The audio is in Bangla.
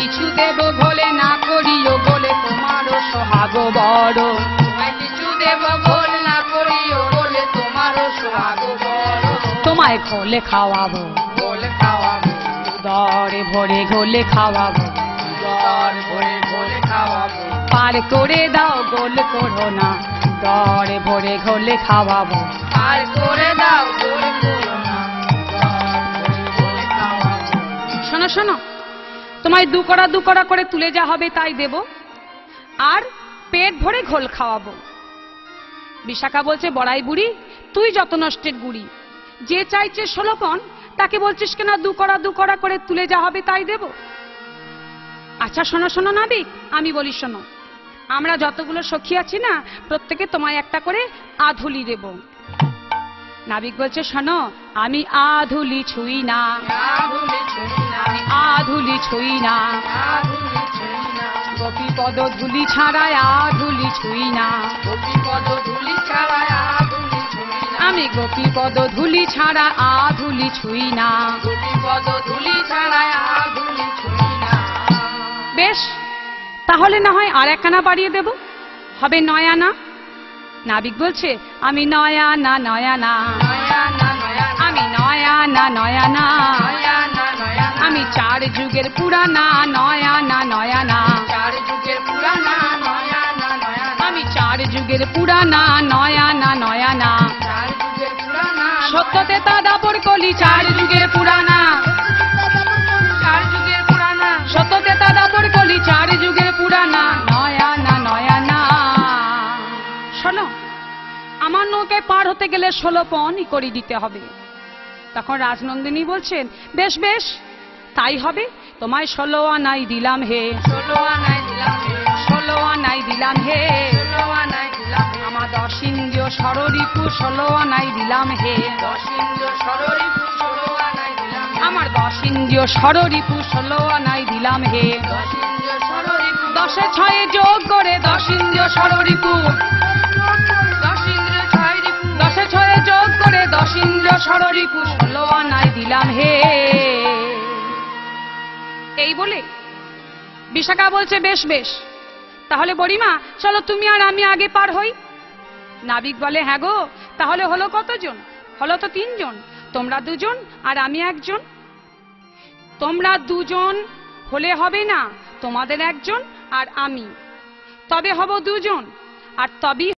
কিছু দেব ভোলে না করিও বলে তোমারও সোহাগ বড়। তোমায় কিছু দেব ভোলে না করিও বলে তোমারও সোহাগ বড়। তোমায় ঘোলে খাওয়াবো, ঘোলে খাওয়াবো, দরে ভরে ঘোলে খাওয়াবো, দর ভরে ঘোলে খাওয়াবো। পার করে দাও গোল করো না, দরে ভরে ঘোলে খাওয়াবো। পার করে দাও গোল করো না, দর ভরে ঘোলে খাওয়াবো। শোনো শোনো, তোমায় দু কড়া করে তুলে যা হবে তাই দেব, আর পেট ভরে ঘোল খাওয়াবো। বিশাখা বলছে, বড়াই বুড়ি তুই যত নষ্টের বুড়ি, যে চাইছে 16 পণ তাকে বলছিস কেন দু কড়া করে তুলে যা হবে তাই দেব? আচ্ছা শোনো শোনো নাবিক, আমি বলি শোনো, আমরা যতগুলো সখী আছি না প্রত্যেকে তোমায় একটা করে আধুলি দেব। নাবিক বলছে, শোনো আমি আধুলি ছুঁই না, আমি আধুলি ছুঁই না, গোপী পদ ধুলি ছাড়াই আধুলি ছুঁই না, আমি গোপী পদ ধুলি ছাড়া আধুলি ছুঁই না। বেশ, তাহলে না হয় আর একখানা বাড়িয়ে দেব, হবে 9 আনা। নাবিক বলছে, আমি 9 আনা, 9 আনা, আমি 9 আনা, 9 আনা, আমি 4 যুগের পুরানা 9 আনা, 9 আনা, আমি 4 যুগের পুরানা 9 আনা, 9 আনা। সত্যতে তা দাপর কলি 4 যুগের পুরানা, সত্যতে তা দাপর কলি 4 যুগের পুরানা 9 আনা, 9 আনা। শোনো, আমার নৌকায় পার হতে গেলে 16 পণই করে দিতে হবে। তখন রাজনন্দিনী বলছেন, বেশ বেশ তাই হবে, তোমায় 16 আনাই দিলাম হে, 16 আনাই দিলাম হে, 16 আনাই দিলাম হে, 16 আনাই দিলাম হে। আমার 10 ইন্দ্রিয় ষড়রিপু 16 আনাই দিলাম হে, 10 ইন্দ্রিয় ষড়রিপু 16 আনাই দিলাম হে, আমার 10 ইন্দ্রিয় ষড়রিপু 16 আনাই দিলাম হে, 10 ইন্দ্রিয় ষড়রিপু 10 এ 6 যোগ করে 10 ইন্দ্রিয় ষড়রিপু, 10 ইন্দ্রিয় 6 রিপু, 10 এ 6 যোগ করে 10 ইন্দ্রিয় ষড়রিপু 16 আনাই দিলাম হে। এই বলে বিশাখা বলছে, বেশ বেশ তাহলে বড়িমা চলো তুমি আর আমি আগে পার হই। নাবিক বলে, হ্যাঁ গো, তাহলে হলো কতজন? হলো তো 3 জন, তোমরা 2 জন আর আমি 1 জন। তোমরা 2 জন হলে হবে না, তোমাদের 1 জন আর আমি, তবে হব 2 জন, আর তবেই